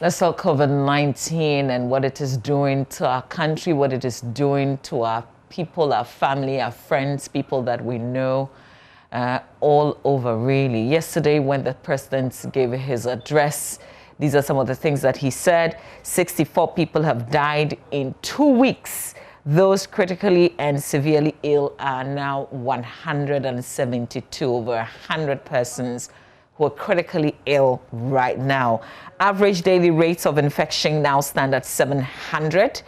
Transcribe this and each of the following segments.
Let's talk COVID-19 and what it is doing to our country, what it is doing to our people, our family, our friends, people that we know, all over really. Yesterday when the president gave his address, these are some of the things that he said. 64 people have died in 2 weeks. Those critically and severely ill are now 172, over 100 persons who are critically ill right now. Average daily rates of infection now stand at 700.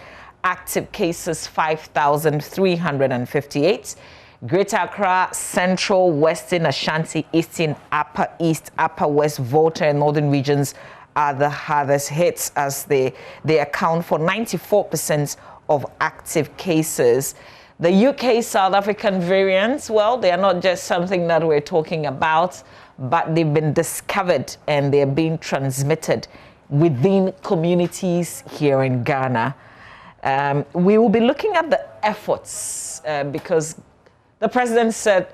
Active cases 5,358. Greater Accra, Central, Western, Ashanti, Eastern, Upper East, Upper West, Volta, and Northern regions are the hardest hits as they account for 94% of active cases. The UK South African variants, well, they are not just something that we're talking about, but they've been discovered and they're being transmitted within communities here in Ghana. We will be looking at the efforts because the president said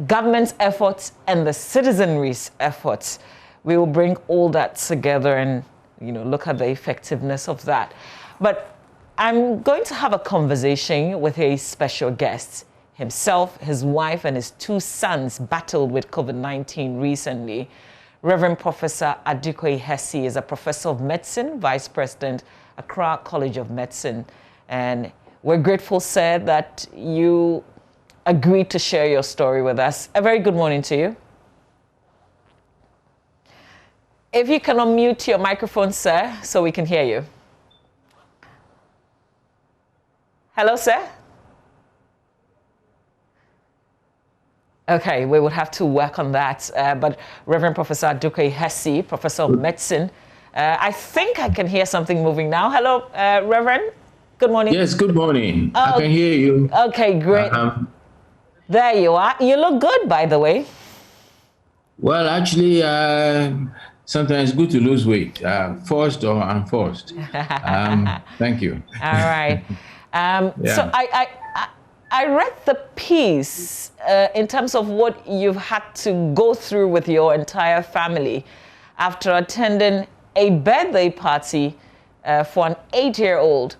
government's efforts and the citizenry's efforts. We will bring all that together and look at the effectiveness of that. But I'm going to have a conversation with a special guest. Himself, his wife, and his 2 sons battled with COVID-19 recently. Reverend Professor Adukoyi Hesse is a professor of medicine, vice president, Accra College of Medicine. And we're grateful, sir, that you agreed to share your story with us. A very good morning to you. If you can unmute your microphone, sir, so we can hear you. Hello, sir. Okay, we would have to work on that. But Reverend Professor Adukoyi Hesse, Professor of Medicine, I think I can hear something moving now. Hello, Reverend. Good morning. Yes, good morning. I can hear you. Okay, great. There you are. You look good, by the way. Well, actually, sometimes it's good to lose weight, forced or unforced. Thank you. All right. Yeah. So I read the piece in terms of what you've had to go through with your entire family after attending a birthday party for an 8-year-old.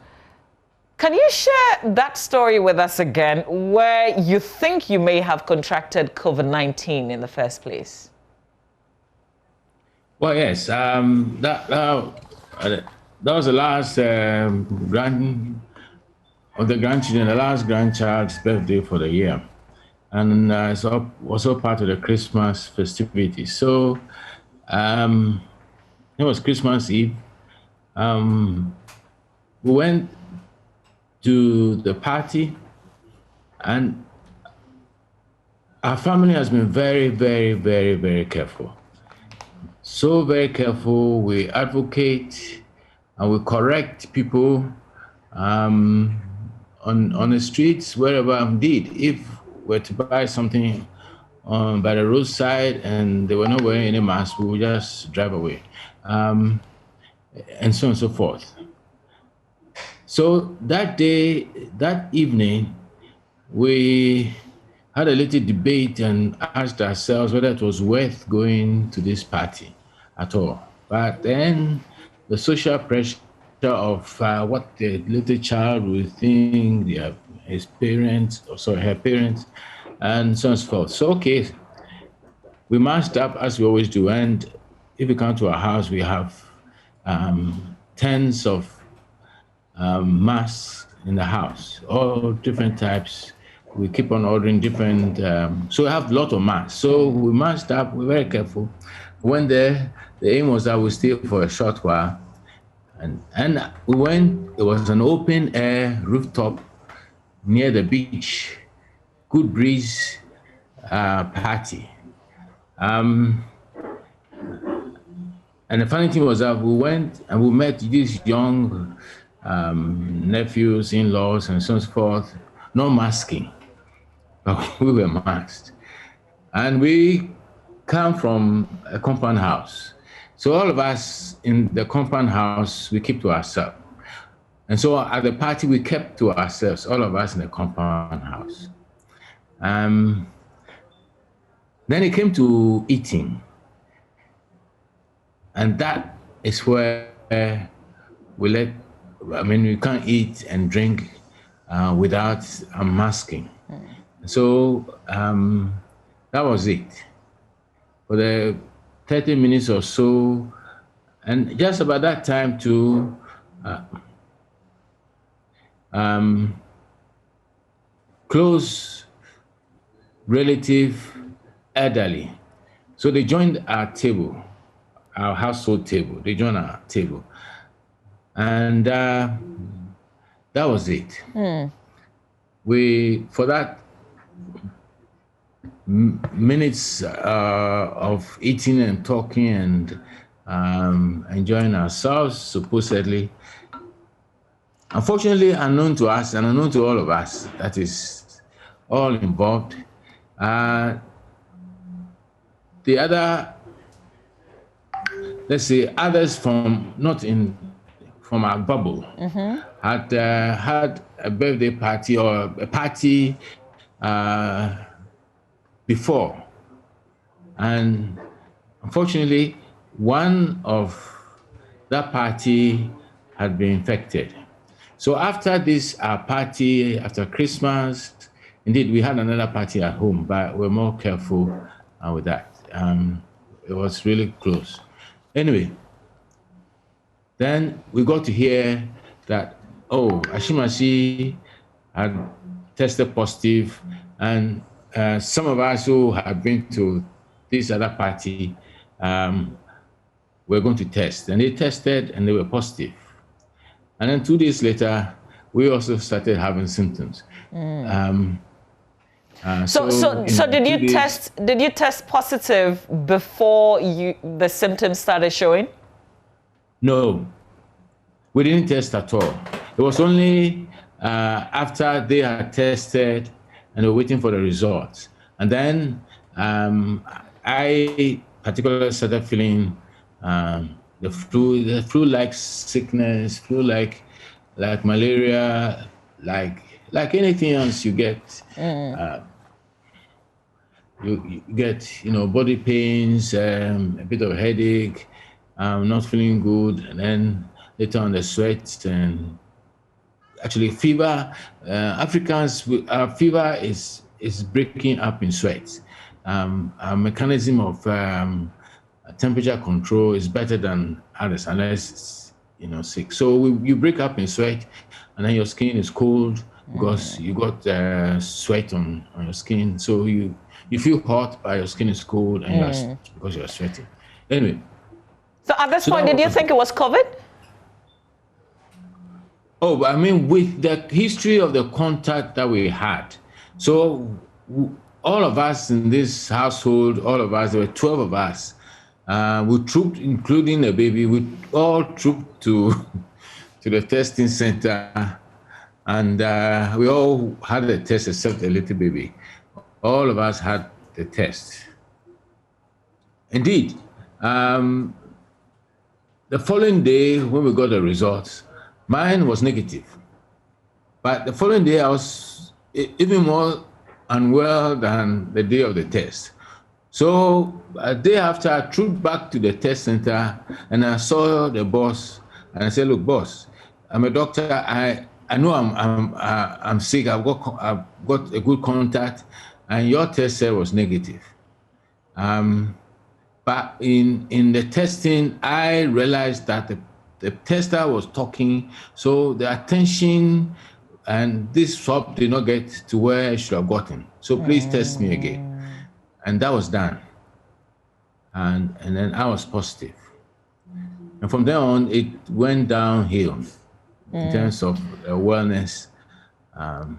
Can you share that story with us again, where you think you may have contracted COVID-19 in the first place? Well, yes. That was the last of the grandchildren, the last grandchild's birthday for the year. And it's also part of the Christmas festivities. So it was Christmas Eve. We went to the party, and our family has been very, very, very, very careful. So very careful. We advocate and we correct people on the streets, wherever. Indeed, if we're to buy something by the roadside and they were not wearing any mask, we would just drive away, and so on and so forth. So that day, that evening, we had a little debate and asked ourselves whether it was worth going to this party at all. But then the social pressure of what the little child will think, his parents, her parents, and so on and so forth. So, okay, we masked up as we always do. And if you come to our house, we have tens of masks in the house, all different types. We keep on ordering different, so we have a lot of masks. So we masked up, we're very careful. When there, the aim was that we stay for a short while. And we went, it was an open air rooftop near the beach, good breeze party. And the funny thing was that we went and we met these young nephews, in-laws, and so forth, no masking, but we were masked. And we come from a compound house. So all of us in the compound house, we keep to ourselves. And so at the party, we kept to ourselves, all of us in the compound house. Then it came to eating. And that is where where we can't eat and drink without masking. So that was it. For the 30 minutes or so, and just about that time too, close relative, elderly. So they joined our table, our household table. They joined our table. And that was it. For that minutes of eating and talking and enjoying ourselves, supposedly, unfortunately, unknown to us and unknown to all of us, that is all involved, the other, let's say, others from our bubble had had a birthday party or a party before, and unfortunately, one of that party had been infected. So after this party, after Christmas, indeed, we had another party at home, but we're more careful with that. It was really close. Anyway, then we got to hear that, Ashimasi had tested positive, and some of us who had been to this other party were going to test. And they tested and they were positive. And then 2 days later, we also started having symptoms. So did you test positive before the symptoms started showing? No, we didn't test at all. It was only after they had tested and were waiting for the results. And then I particularly started feeling the flu-like sickness, flu-like malaria, like anything else you get. You get, body pains, a bit of headache, not feeling good, and then later on the sweat and actually fever. Africans, our fever is breaking up in sweat. Our mechanism of temperature control is better than others, unless it's, sick. So you break up in sweat, and then your skin is cold because you got sweat on your skin. So you feel hot, but your skin is cold, and because you're sweating. Anyway. So at this point, did you think it was COVID? Oh, I mean, with the history of the contact that we had, so all of us in this household, there were 12 of us, we trooped, including the baby, we all trooped to the testing center, and we all had the test except the little baby. All of us had the test. Indeed, the following day when we got the results, mine was negative. But the following day, I was even more unwell than the day of the test. So a day after, I trooped back to the test center, and I saw the boss, and I said, "Look, boss, I'm a doctor. I know I'm sick. I've got a good contact, and your test said was negative. But in the testing, I realized that the tester was talking, so the attention and this swab did not get to where it should have gotten. So please test me again." And that was done. And then I was positive. And from then on, it went downhill in terms of wellness. When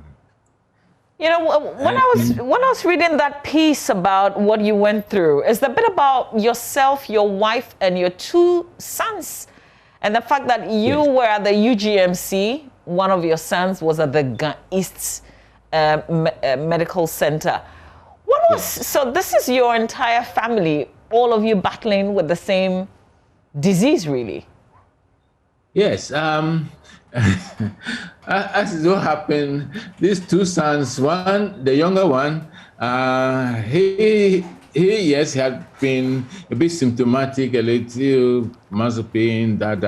I was reading that piece about what you went through, it's a bit about yourself, your wife, and your 2 sons, and the fact that you were at the UGMC. One of your sons was at the Ga East Medical Center. So this is your entire family, all of you battling with the same disease, really? Yes. As it so happened, these 2 sons, the younger one, he Yes, he had been a bit symptomatic, a little muscle pain, but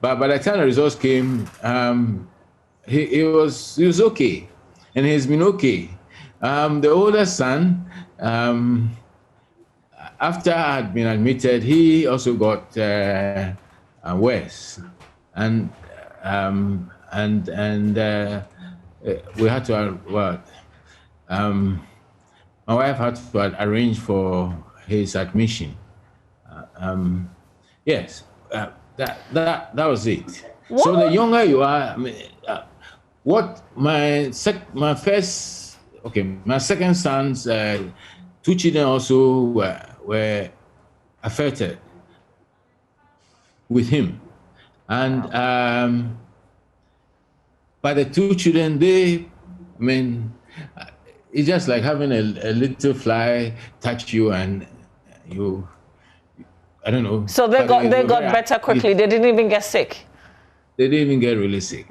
by the time the results came, he was okay, and he's been okay. The older son, after I had been admitted, he also got worse, and we had to my wife had to arrange for his admission. Yes, that was it. What? So the younger you are, I mean, what my second son's two children also were affected with him, and by the two children, it's just like having a little fly touch you and you, I don't know. So they got better quickly. They didn't even get sick. They didn't even get really sick.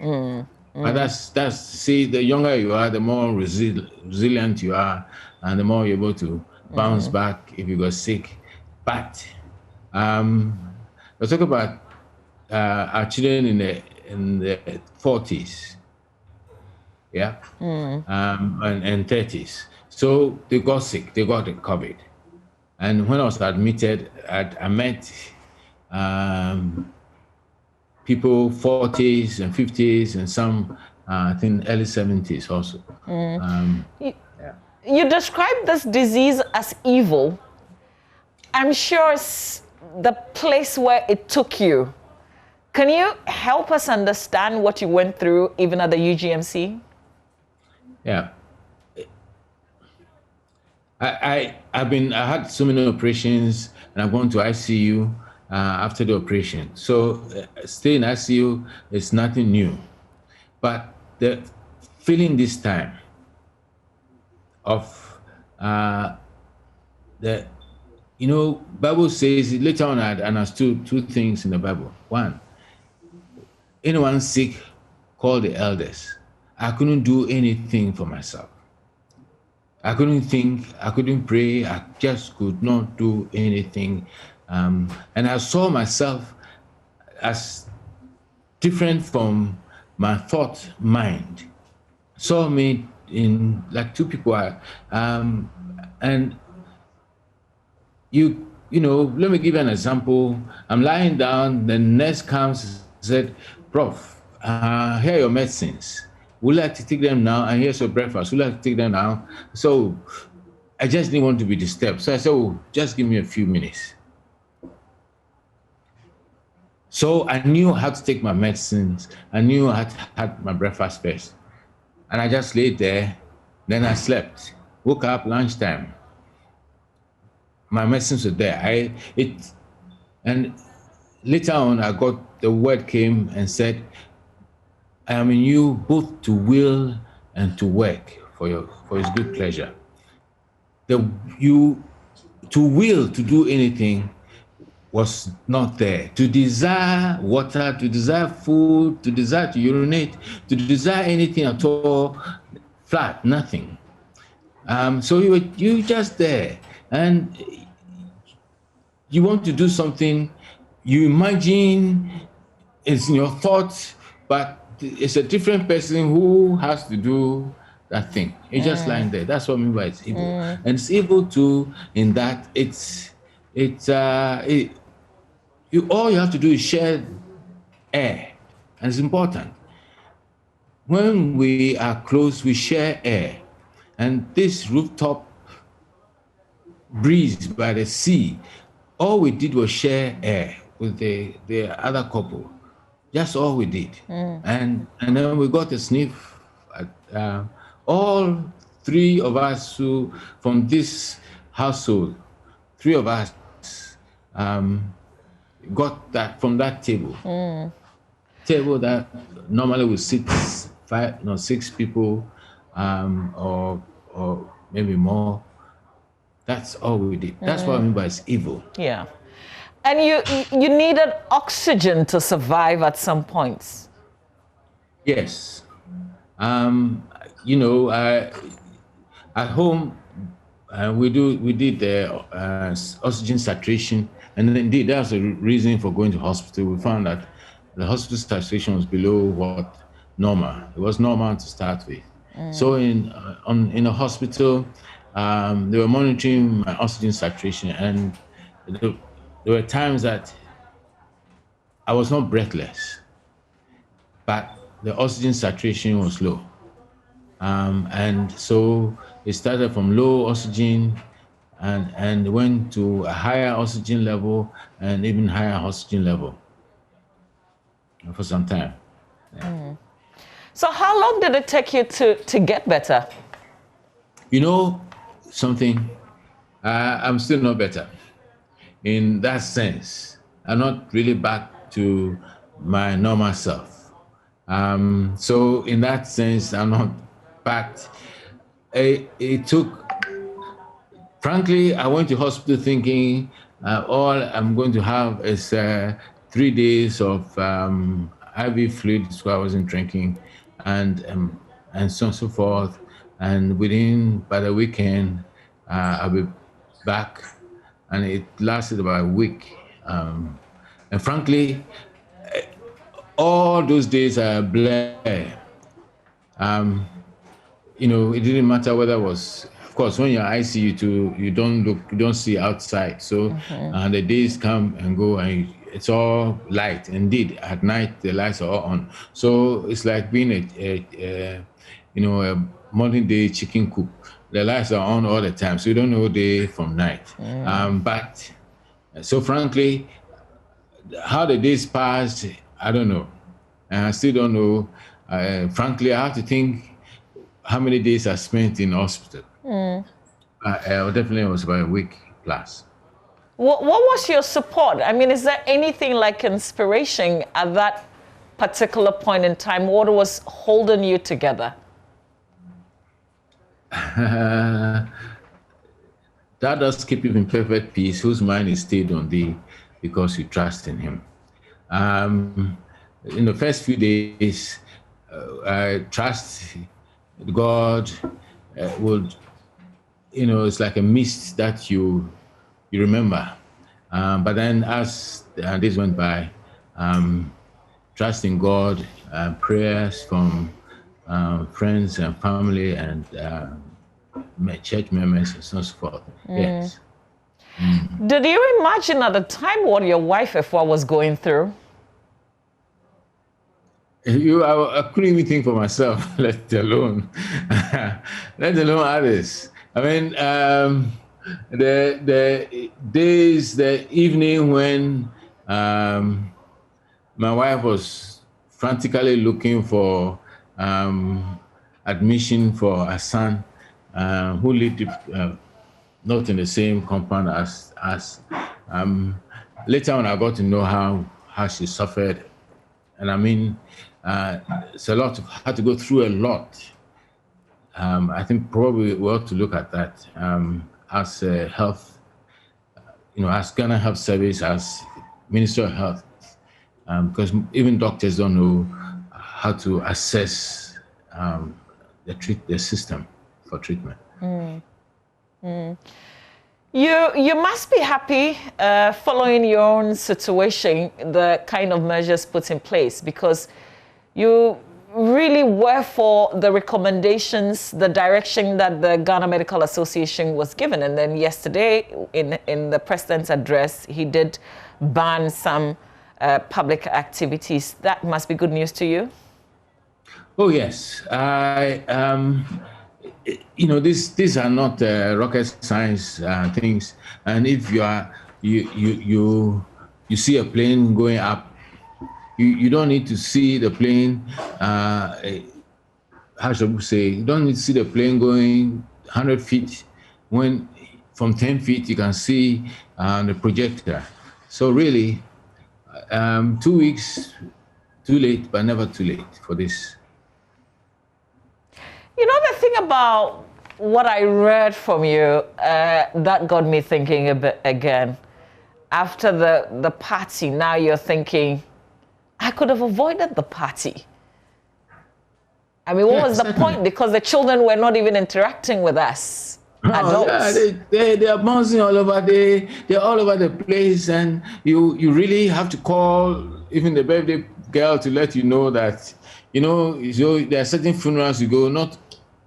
But that's see, the younger you are, the more resilient you are, and the more you're able to bounce back if you got sick. But let's talk about our children in the 40s, yeah, and 30s. So they got sick. They got the COVID. And when I was admitted, I met people 40s and 50s and some, I think, early 70s also. You describe this disease as evil. I'm sure it's the place where it took you. Can you help us understand what you went through even at the UGMC? Yeah. I had so many operations, and I've gone to ICU after the operation. So staying in ICU is nothing new. But the feeling this time of Bible says, later on I understood two things in the Bible. One, anyone sick, call the elders. I couldn't do anything for myself. I couldn't think, I couldn't pray, I just could not do anything. And I saw myself as different from my thought mind. Saw me in like two people and let me give you an example. I'm lying down, the nurse comes and said, Prof, here are your medicines. Would you like to take them now? And here's your breakfast. Would you like to take them now? So I just didn't want to be disturbed. So I said, just give me a few minutes. So I knew how to take my medicines. I knew I had my breakfast first. And I just laid there. Then I slept. Woke up lunchtime. My medicines were there. And later on, the word came and said, I am in you both to will and to work for his good pleasure. To will to do anything was not there. To desire water, to desire food, to desire to urinate, to desire anything at all, flat, nothing. So you just there, and you want to do something, you imagine it's in your thoughts, but it's a different person who has to do that thing. It's just lying there. That's what I mean by it's evil. And it's evil too in that all you have to do is share air, and it's important. When we are close, we share air, and this rooftop breeze by the sea, all we did was share air with the other couple. That's all we did. And then we got a sniff at all three of us who, from this household, three of us got that from that table. Table that normally would sit 6 people or maybe more. That's all we did. That's what I mean by it's evil. Yeah. And you needed oxygen to survive at some points. Yes. At home, we did the oxygen saturation, and indeed that's the reason for going to hospital. We found that the hospital saturation was below what normal. It was normal to start with. So in a hospital, they were monitoring my oxygen saturation, and there were times that I was not breathless, but the oxygen saturation was low. And so it started from low oxygen and went to a higher oxygen level and even higher oxygen level for some time. So how long did it take you to get better? You know something, I'm still not better in that sense. I'm not really back to my normal self. So in that sense, I'm not back. It took, frankly, I went to hospital thinking all I'm going to have is 3 days of IV fluid, so I wasn't drinking, and so on and so forth. And by the weekend, I'll be back. And it lasted about a week. And frankly, all those days are blur. You know, it didn't matter whether it was, of course, when you're ICU, you don't see outside. So the days come and go, and it's all light. Indeed, at night the lights are all on. So it's like being a modern day chicken coop. The lights are on all the time, so you don't know day from night. But so frankly, how the days passed, I don't know, and I still don't know. Frankly, I have to think how many days I spent in hospital. Definitely it was about a week plus. What was your support? I mean, is there anything like inspiration at that particular point in time? What was holding you together? That does keep you in perfect peace, whose mind is stayed on thee, because you trust in him. In the first few days, I trust God would, it's like a mist that you remember. But then as days went by, trusting God, prayers from friends and family and church members and so forth. Yes. Did you imagine at the time what your wife Efwa was going through? I couldn't even think for myself, let alone others. I mean, the days, the evening when my wife was frantically looking for admission for a son who lived not in the same compound as us. Later on, I got to know how she suffered, and I mean, it's a lot. Had to go through a lot. I think probably we ought to look at that as health, as Ghana Health Service, as Minister of Health, because even doctors don't know how to assess the system for treatment. You must be happy following your own situation, the kind of measures put in place, because you really were for the recommendations, the direction that the Ghana Medical Association was given. And then yesterday, in the president's address, he did ban some public activities. That must be good news to you. Oh yes, these are not rocket science things. And if you see a plane going up, you don't need to see the plane. How should we say? You don't need to see the plane going 100 feet. When from 10 feet you can see the projector. So really, 2 weeks too late, but never too late for this. You know, the thing about what I read from you that got me thinking a bit again. After the party, now you're thinking, I could have avoided the party. I mean, what was the point? Because the children were not even interacting with us. Oh, yeah, adults. they are bouncing all over. They're all over the place, and you really have to call even the birthday girl to let you know that, so there are certain funerals you go, not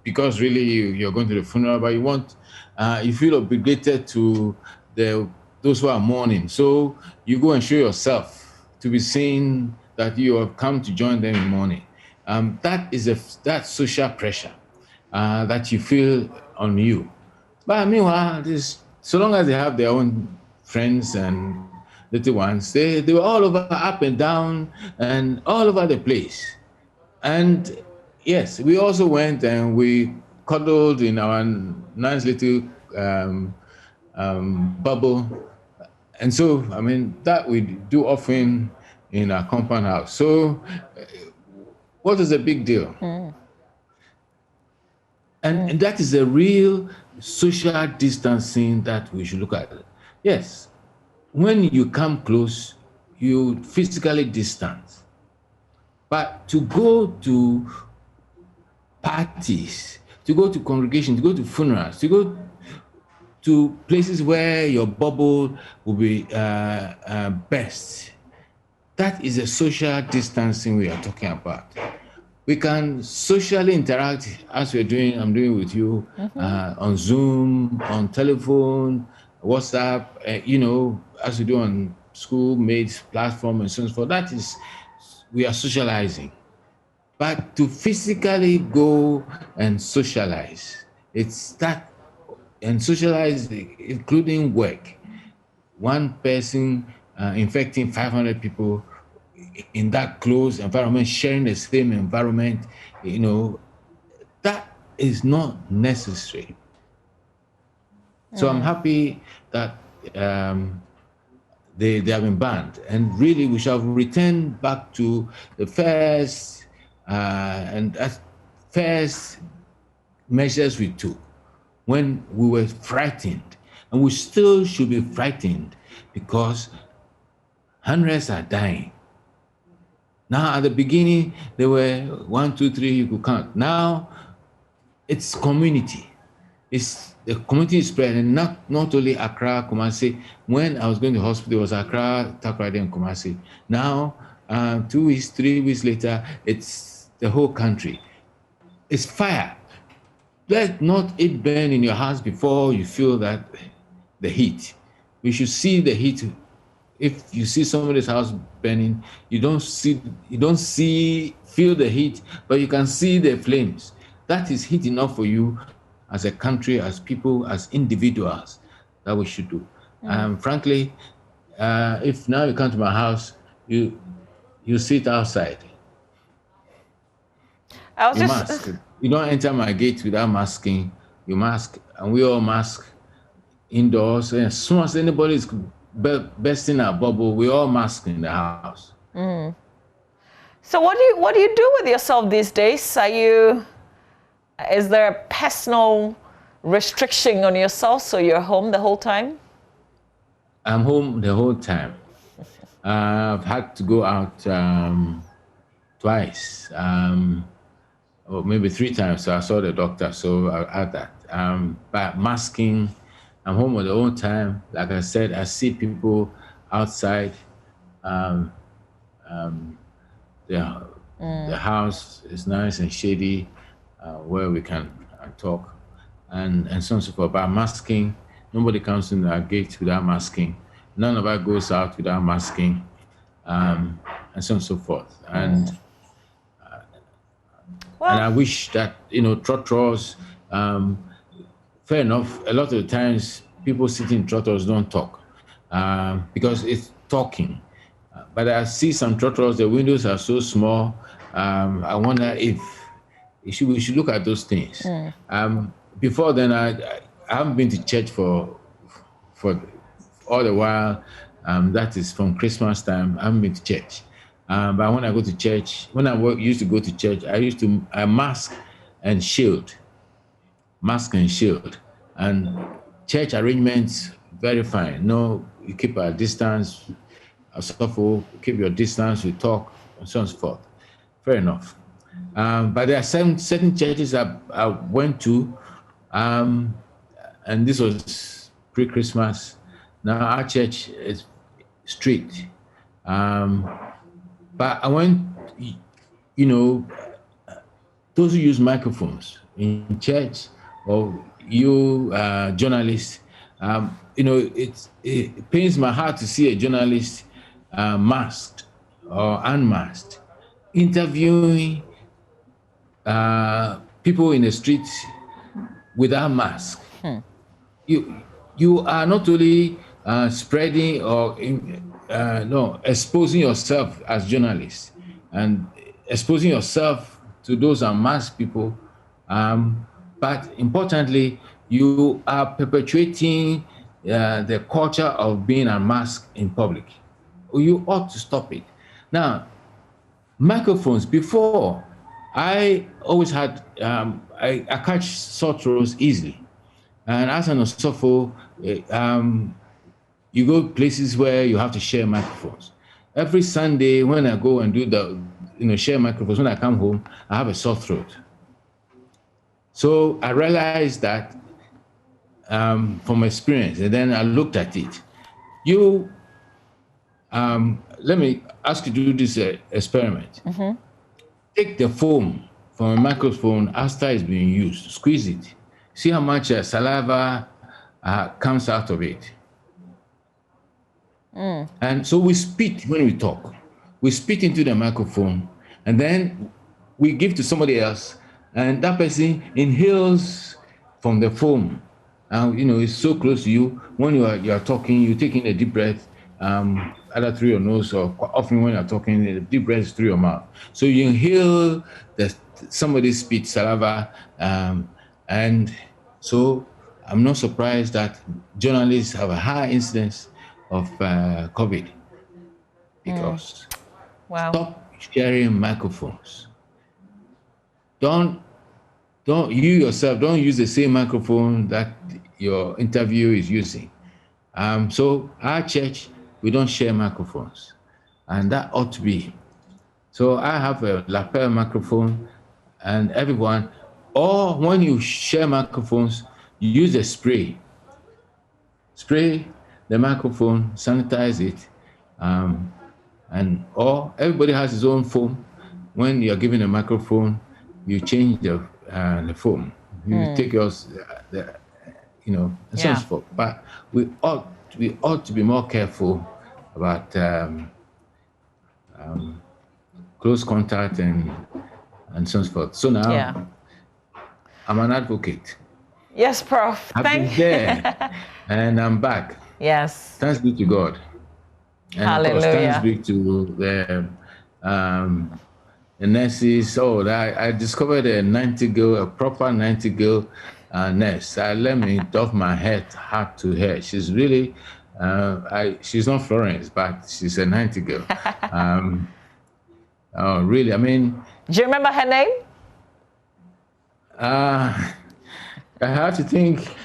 because really you're going to the funeral, but you feel obligated to those who are mourning. So you go and show yourself to be seen that you have come to join them in mourning. That social pressure that you feel on you. But meanwhile, so long as they have their own friends and little ones, they were all over, up and down, and all over the place. And yes, we also went and we cuddled in our nice little bubble. And so, I mean, that we do often in our compound house. So, what is the big deal? And that is a real social distancing that we should look at. Yes, when you come close, you physically distance. But to go to parties, to go to congregations, to go to funerals, to go to places where your bubble will be best, that is a social distancing we are talking about. We can socially interact as I'm doing with you, on Zoom, on telephone, WhatsApp, as we do on schoolmates platform and so forth. That is, we are socializing. But to physically go and socialize, and socialize, including work. One person infecting 500 people in that closed environment, sharing the same environment, that is not necessary. So I'm happy that they have been banned, and really we shall return back to the first measures we took when we were frightened, and we still should be frightened because hundreds are dying. Now, at the beginning, there were 1, 2, 3, you could count. Now, it's community. The community is spread, and not only Accra, Kumasi. When I was going to hospital, it was Accra, Takoradi, and Kumasi. Now, 2 weeks, 3 weeks later, it's the whole country. It's fire. Let not it burn in your house before you feel that the heat. We should see the heat. If you see somebody's house burning, you don't feel the heat, but you can see the flames. That is heat enough for you as a country, as people, as individuals, that we should do. Frankly, if now you come to my house, you sit outside. You mask. You don't enter my gate without masking. You mask, and we all mask indoors. And as soon as anybody is bursting our bubble, we all mask in the house. So what do you do with yourself these days? Is there a personal restriction on yourself, so you're home the whole time? I'm home the whole time. I've had to go out twice, or maybe 3 times. So I saw the doctor, so I had that. But masking, I'm home all the whole time. Like I said, I see people outside. The house is nice and shady, where we can talk, and so on and so forth. By masking, nobody comes in our gate without masking. None of us goes out without masking, and so on and so forth. And I wish that trotters. Fair enough. A lot of the times, people sitting in trotters don't talk because it's talking. But I see some trotters, the windows are so small. I wonder if we should look at those things. Before then, I haven't been to church for all the while. That is from Christmas time. I haven't been to church. But when I go to church, used to go to church, I used to mask and shield. Mask and shield. And church arrangements, very fine. No, you keep a distance. Keep your distance, you talk, and so on and so forth. Fair enough. But there are certain churches I went to. and this was pre-Christmas. Now our church is strict. But I went, you know, those who use microphones in church, or you journalists, you know, it pains my heart to see a journalist masked or unmasked interviewing people in the streets without mask. You are not only spreading or exposing yourself as journalists and exposing yourself to those unmasked people, but importantly, you are perpetuating the culture of being unmasked in public. You ought to stop it. Now, microphones, before, I always had, I catch sore throats easily. And as an osopho, you go places where you have to share microphones. Every Sunday when I go and do the, share microphones, when I come home, I have a sore throat. So I realized that from experience, and then I looked at it. Let me ask you to do this experiment. Take the foam from a microphone after it's being used, squeeze it. See how much saliva comes out of it. And so we spit when we talk. We spit into the microphone, and then we give to somebody else, and that person inhales from the foam. It's so close to you. When you are talking, you take in a deep breath, either through your nose, or often when you're talking, the deep breath is through your mouth. So you inhale somebody's spit, saliva, and so I'm not surprised that journalists have a high incidence of COVID, because stop sharing microphones. Don't you yourself, don't use the same microphone that your interview is using. So our church, we don't share microphones, and that ought to be. So I have a lapel microphone, and everyone, or when you share microphones, you use a spray. Spray the microphone, sanitize it, or everybody has his own foam. When you're given a microphone, you change the foam. You take yours, and so forth. But we ought to be more careful about close contact and so forth. So now, I'm an advocate. Yes, Prof. I've been there, and I'm back. Yes. Thanks be to God. And hallelujah. Of course, thanks be to the nurses. Oh, I discovered a proper Nightingale nurse. Let me doff my hat to her. She's really, she's not Florence, but she's a Nightingale. Oh, really? I mean. Do you remember her name? I have to think.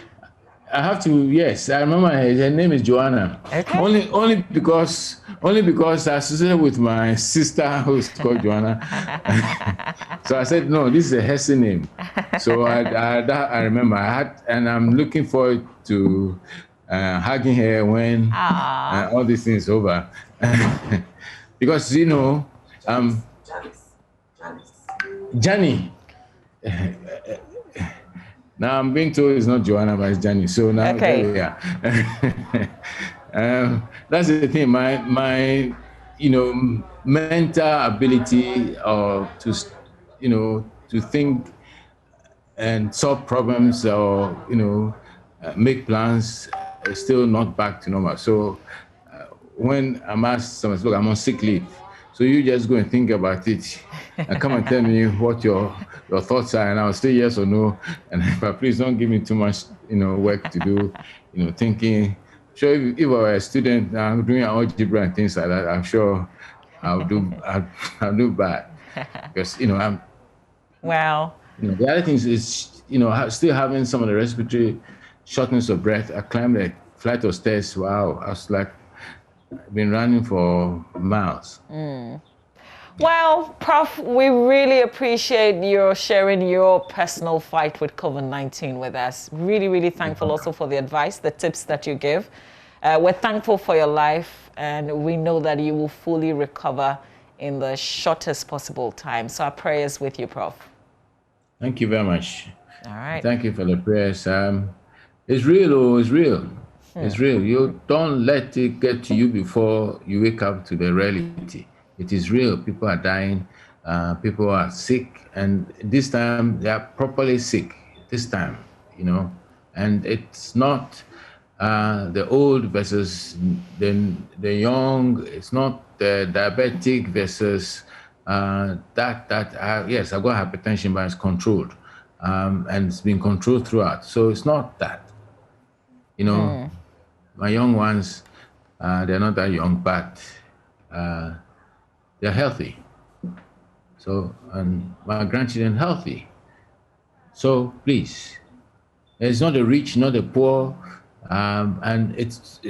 Yes, I remember her name is Joanna. Okay. Only because I associated with my sister who's called Joanna. So I said, no, this is a Hesse name. So I remember and I'm looking forward to hugging her when all these things over. Because, Johnny. Now I'm being told it's not Joanna, but it's Johnny. So now there we are. That's the thing. My mental ability to think and solve problems or make plans is still not back to normal. So when I'm asked, someone, look, I'm on sick leave. So you just go and think about it and come and tell me what your thoughts are, and I'll say yes or no. But please don't give me too much, work to do, thinking. Sure, if I were a student doing algebra and things like that, I'm sure I'll do bad, because I'm. Wow. The other thing is still having some of the respiratory shortness of breath. I climbed a flight of stairs. Wow, I was like, I've been running for miles. Well, Prof, we really appreciate your sharing your personal fight with COVID-19 with us. Really, really thankful also for the advice, the tips that you give. We're thankful for your life, and we know that you will fully recover in the shortest possible time. So our prayers with you, Prof. Thank you very much. All right. Thank you for the prayers. It's real, oh, it's real. It's real. You don't let it get to you before you wake up to the reality. It is real. People are dying. People are sick. And this time, they are properly sick. This time, And it's not the old versus the young. It's not the diabetic versus yes, I've got hypertension, but it's controlled. And it's been controlled throughout. So it's not that. My young ones, they're not that young, but they're healthy. So, and my grandchildren healthy. So please, it's not the rich, not the poor, and it's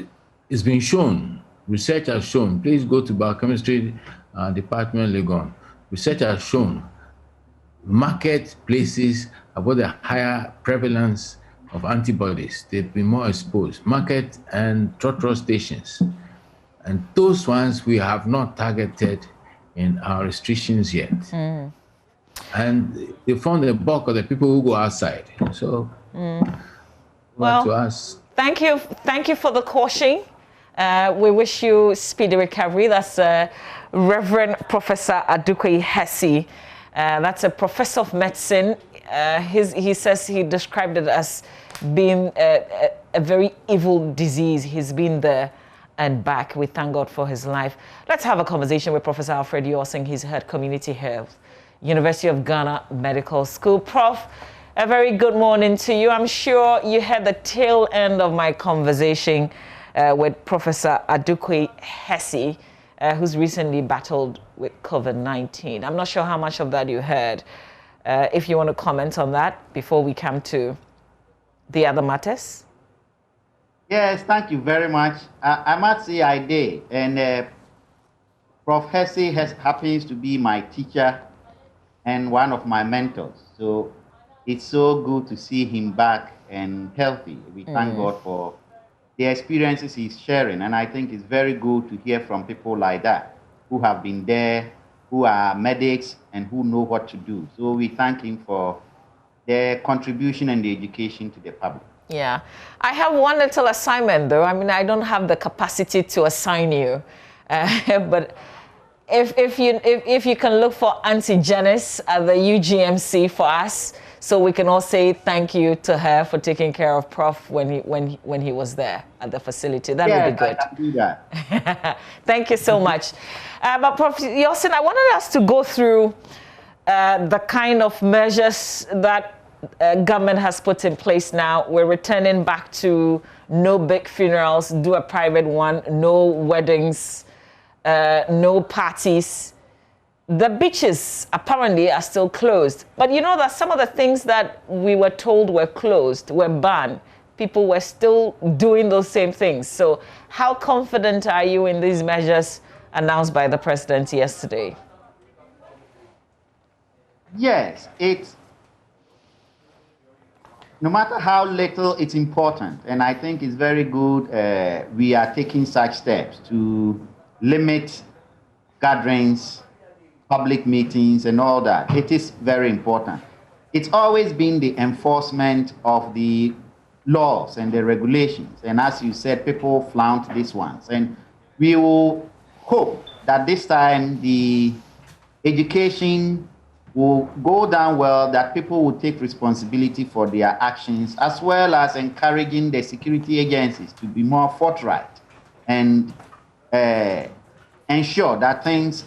been shown. Research has shown. Please go to biochemistry department, Legon. Research has shown marketplaces have got a higher prevalence of antibodies. They've been more exposed. Market and trotro stations. And those ones we have not targeted in our restrictions yet. And they found the bulk of the people who go outside. So, well, to us. Thank you for the caution. We wish you speedy recovery. That's Reverend Professor Adukwe Hesse. That's a professor of medicine. He says he described it as being a very evil disease. He's been there and back. We thank God for his life. Let's have a conversation with Professor Alfred Yorsing. He's head community health, University of Ghana Medical School. Prof, a very good morning to you. I'm sure you had the tail end of my conversation with Professor Adukwe Hesse, who's recently battled with COVID-19. I'm not sure how much of that you heard. If you want to comment on that before we come to the other matters. Yes, thank you very much. I must say I did. And Prof. Hesse happens to be my teacher and one of my mentors. So it's so good to see him back and healthy. We thank God for the experiences he's sharing. And I think it's very good to hear from people like that who have been there, who are medics, and who know what to do. So we thank him for their contribution and the education to the public. Yeah. I have one little assignment, though. I mean, I don't have the capacity to assign you. But if you can look for Auntie Janice at the UGMC for us, so we can all say thank you to her for taking care of Prof when he was there at the facility. That would be good. I can do that. Thank you so much. But Prof. Yorsing, I wanted us to go through the kind of measures that government has put in place now. We're returning back to no big funerals, do a private one, no weddings, no parties. The beaches apparently are still closed. But you know that some of the things that we were told were closed, were banned. People were still doing those same things. So how confident are you in these measures announced by the president yesterday? Yes, no matter how little, it's important. And I think it's very good we are taking such steps to limit gatherings, public meetings, and all that. It is very important. It's always been the enforcement of the laws and the regulations. And as you said, people flaunt these ones. And we will hope that this time the education will go down well, that people will take responsibility for their actions, as well as encouraging the security agencies to be more forthright and ensure that things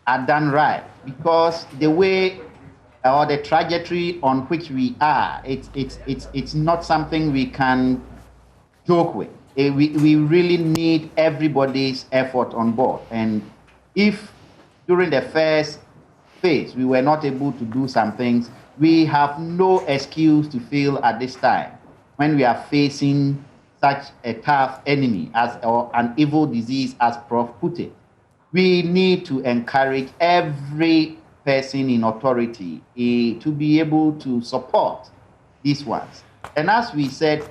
are done right. Because the way or the trajectory on which we are, it's not something we can joke with. We really need everybody's effort on board. And if during the first phase we were not able to do some things, we have no excuse to fail at this time when we are facing such a tough enemy or an evil disease, as Prof put it. we need to encourage every person in authority to be able to support these ones. And as we said,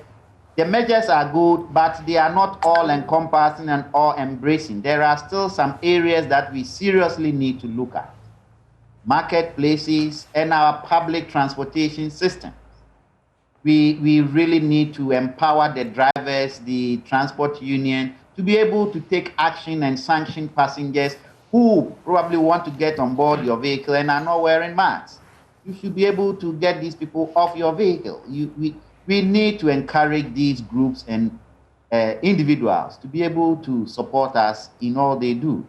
the measures are good, but they are not all encompassing and all embracing. There are still some areas that we seriously need to look at. Marketplaces and our public transportation system. We really need to empower the drivers, the transport union, to be able to take action and sanction passengers who probably want to get on board your vehicle and are not wearing masks. You should be able to get these people off your vehicle. We need to encourage these groups and individuals to be able to support us in all they do.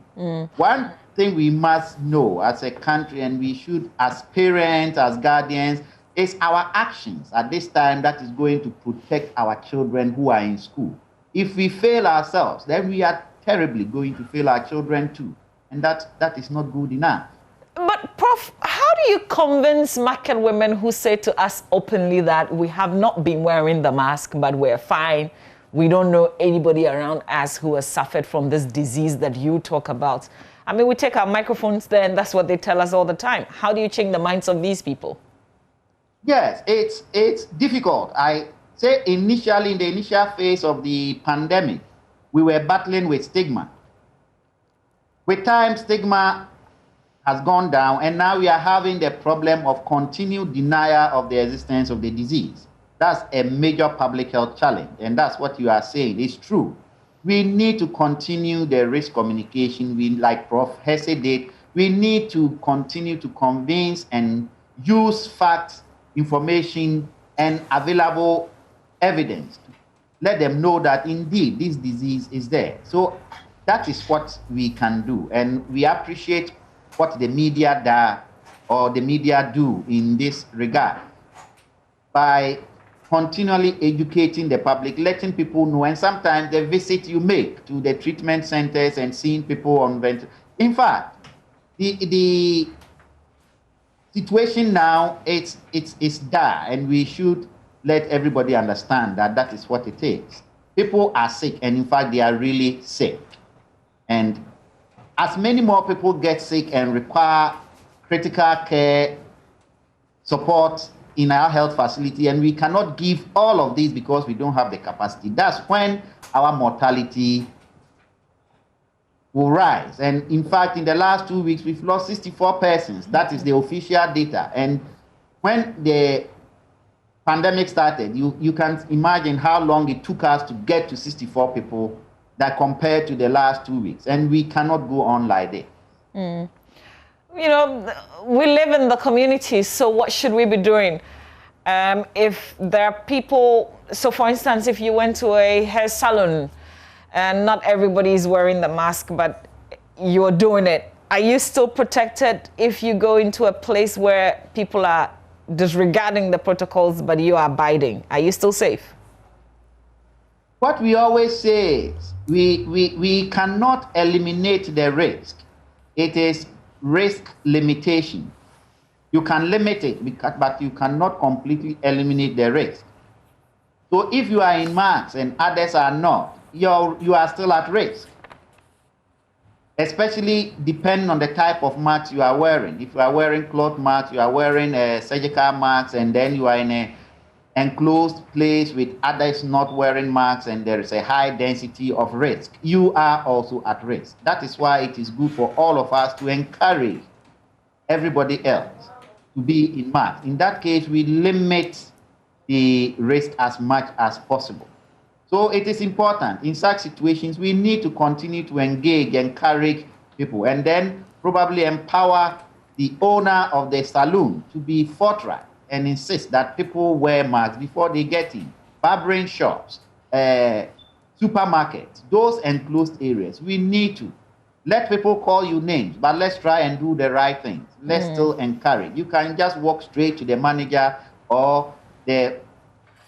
One thing we must know as a country, and we should, as parents, as guardians, is our actions at this time that is going to protect our children who are in school. If we fail ourselves, then we are terribly going to fail our children too. And that is not good enough. But Prof, how do you convince market women who say to us openly that we have not been wearing the mask, but we're fine? We don't know anybody around us who has suffered from this disease that you talk about. I mean, we take our microphones there and that's what they tell us all the time. How do you change the minds of these people? Yes, it's difficult. I say initially, in the initial phase of the pandemic, we were battling with stigma. With time, stigma has gone down, and now we are having the problem of continued denial of the existence of the disease. That's a major public health challenge, and that's what you are saying. It's true. We need to continue the risk communication. Like Prof. Hesse did, we need to continue to convince and use facts, information, and available evidence. Let them know that indeed this disease is there. So that is what we can do, and we appreciate what the media do in this regard by continually educating the public, letting people know, and sometimes the visit you make to the treatment centers and seeing people on ventilators. In fact, the situation now it's dire, and we should let everybody understand that that is what it is. People are sick, and in fact, they are really sick. And as many more people get sick and require critical care support in our health facility, and we cannot give all of these because we don't have the capacity, that's when our mortality will rise. And in fact, in the last 2 weeks, we've lost 64 persons. That is the official data. And when the pandemic started, you can imagine how long it took us to get to 64 people that compared to the last 2 weeks. And we cannot go on like this. You know, we live in the community, so what should we be doing? If there are people, so for instance, if you went to a hair salon and not everybody is wearing the mask, but you're doing it, are you still protected if you go into a place where people are disregarding the protocols, but you are abiding? Are you still safe? What we always say is we cannot eliminate the risk. It is risk limitation. You can limit it, but you cannot completely eliminate the risk. So if you are in masks and others are not, you are still at risk, especially depending on the type of mask you are wearing. If you are wearing cloth masks, you are wearing a surgical mask, and then you are in an enclosed place with others not wearing masks, and there is a high density of risk, you are also at risk. That is why it is good for all of us to encourage everybody else to be in masks. In that case, we limit the risk as much as possible. So it is important. In such situations, we need to continue to engage, encourage people, and then probably empower the owner of the saloon to be forthright and insist that people wear masks before they get in. Barbering shops, supermarkets, those enclosed areas, we need to let people call you names, but let's try and do the right things. Let's still encourage. You can just walk straight to the manager or the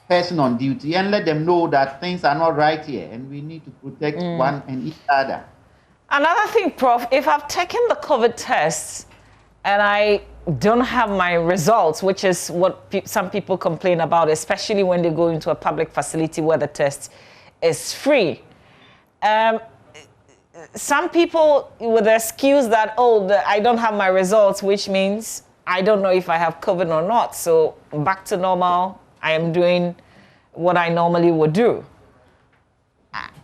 person on duty and let them know that things are not right here, and we need to protect one and each other. Another thing, Prof, if I've taken the COVID tests and I don't have my results, which is what some people complain about, especially when they go into a public facility where the test is free. some people with the excuse that, I don't have my results, which means I don't know if I have COVID or not. So back to normal, I am doing what I normally would do.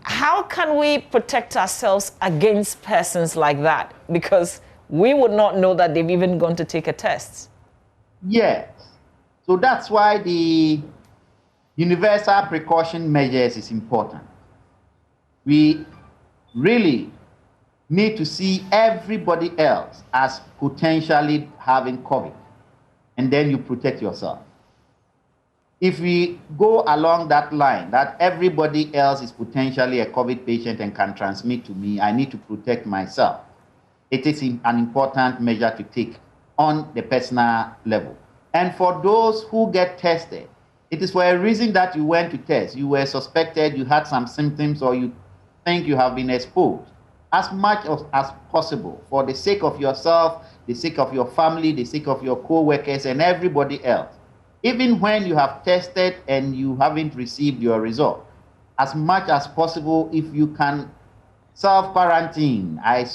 How can we protect ourselves against persons like that? Because we would not know that they've even gone to take a test. Yes. So that's why the universal precaution measures is important. We really need to see everybody else as potentially having COVID, and then you protect yourself. If we go along that line, that everybody else is potentially a COVID patient and can transmit to me, I need to protect myself. It is an important measure to take on the personal level. And for those who get tested, it is for a reason that you went to test. You were suspected, you had some symptoms, or you think you have been exposed. As much as possible, for the sake of yourself, the sake of your family, the sake of your co-workers and everybody else. Even when you have tested and you haven't received your result, as much as possible, if you can self-quarantine, I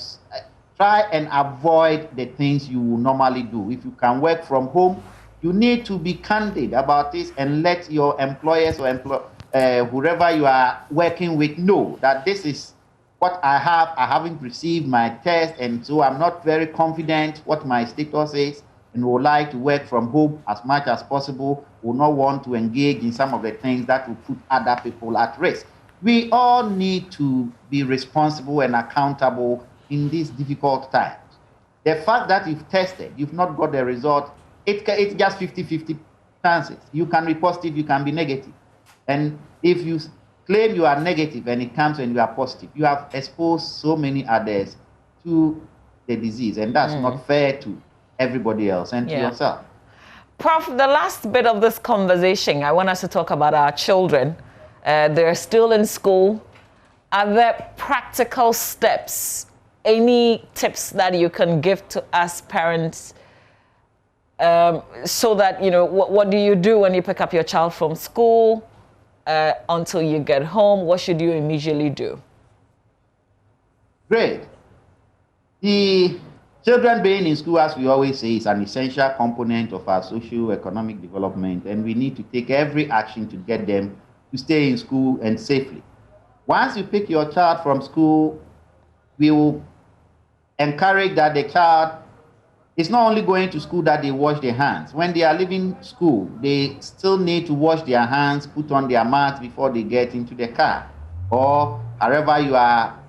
try and avoid the things you will normally do. If you can work from home, you need to be candid about this and let your employers or whoever you are working with know that this is what I have. I haven't received my test, and so I'm not very confident what my status is, and would like to work from home as much as possible, will not want to engage in some of the things that will put other people at risk. We all need to be responsible and accountable in these difficult times. The fact that you've tested, you've not got the result, it's just 50-50 chances. You can be positive, you can be negative. And if you claim you are negative and it comes and you are positive, you have exposed so many others to the disease, and that's not fair to everybody else and to yourself. Prof, the last bit of this conversation, I want us to talk about our children. They're still in school. Are there practical steps, any tips that you can give to us parents so that, what do you do when you pick up your child from school until you get home? What should you immediately do? Great. The children being in school, as we always say, is an essential component of our socio-economic development, and we need to take every action to get them to stay in school and safely. Once you pick your child from school, we will encourage that the child is not only going to school that they wash their hands. When they are leaving school, they still need to wash their hands, put on their mask before they get into the car, or however you are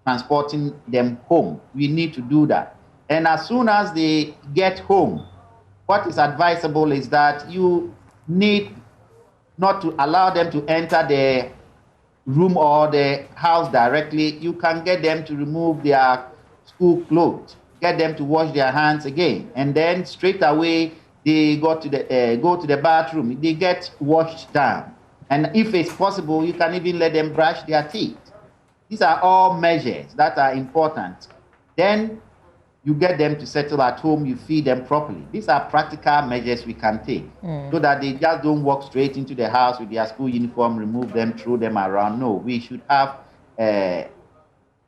transporting them home. We need to do that. And as soon as they get home, what is advisable is that you need not to allow them to enter the room or the house directly. You can get them to remove their school clothes, get them to wash their hands again, and then straight away they go to the bathroom. They get washed down, and if it's possible, you can even let them brush their teeth. These are all measures that are important. Then you get them to settle at home, you feed them properly. These are practical measures we can take so that they just don't walk straight into the house with their school uniform, remove them, throw them around. No, we should have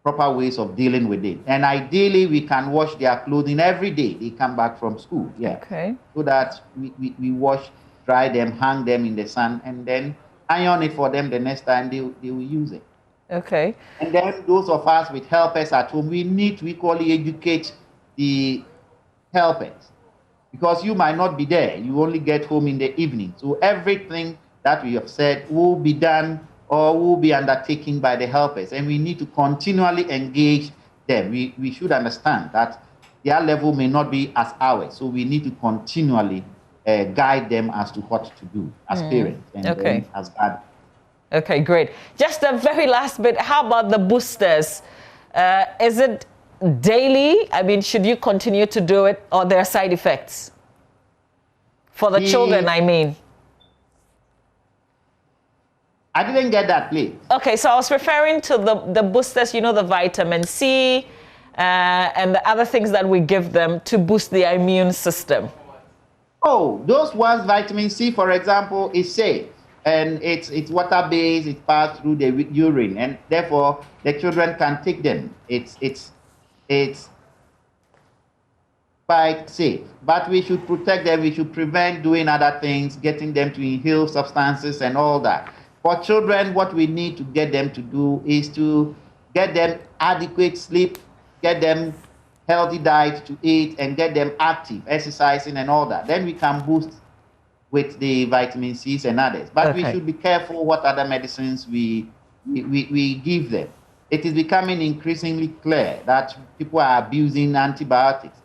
proper ways of dealing with it. And ideally, we can wash their clothing every day they come back from school. Okay. So that we wash, dry them, hang them in the sun, and then iron it for them the next time they will use it. Okay. And then those of us with helpers at home, we need to equally educate the helpers, because you might not be there. You only get home in the evening. So everything that we have said will be done or will be undertaken by the helpers. And we need to continually engage them. We should understand that their level may not be as ours. So we need to continually guide them as to what to do as parents and as guardians. Okay, great. Just the very last bit, how about the boosters? Is it daily? I mean, should you continue to do it, or there are side effects? For the children, I mean. I didn't get that, please. Okay, so I was referring to the boosters, the vitamin C and the other things that we give them to boost their immune system. Oh, those ones, vitamin C, for example, is safe. and it's water-based. It passes through the urine, and therefore the children can take them. It's quite safe, but we should protect them. We should prevent doing other things, getting them to inhale substances and all that. For children, what we need to get them to do is to get them adequate sleep, get them healthy diet to eat, and get them active, exercising and all that. Then we can boost with the vitamin C's and others. But we should be careful what other medicines we give them. It is becoming increasingly clear that people are abusing antibiotics,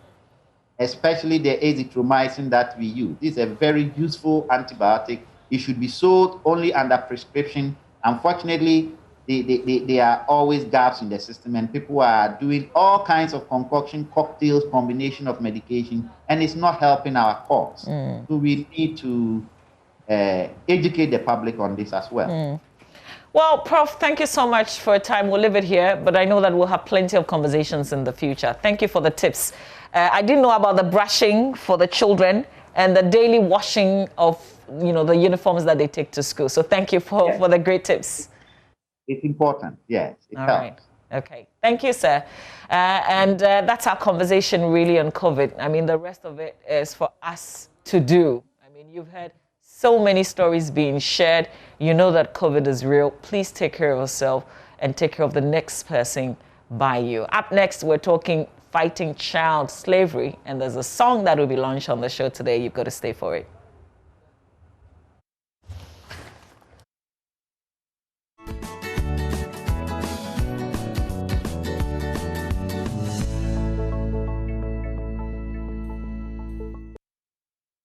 especially the azithromycin that we use. This is a very useful antibiotic. It should be sold only under prescription. Unfortunately, there are always gaps in the system, and people are doing all kinds of concoction, cocktails, combination of medication, and it's not helping our cause. So we need to educate the public on this as well. Well, Prof, thank you so much for your time. We'll leave it here, but I know that we'll have plenty of conversations in the future. Thank you for the tips. I didn't know about the brushing for the children and the daily washing of, the uniforms that they take to school. So thank you for the great tips. It's important. Yes, it helps. Right. Okay. Thank you, sir. And that's our conversation really on COVID. I mean, the rest of it is for us to do. I mean, you've heard so many stories being shared. You know that COVID is real. Please take care of yourself and take care of the next person by you. Up next, we're talking fighting child slavery. And there's a song that will be launched on the show today. You've got to stay for it.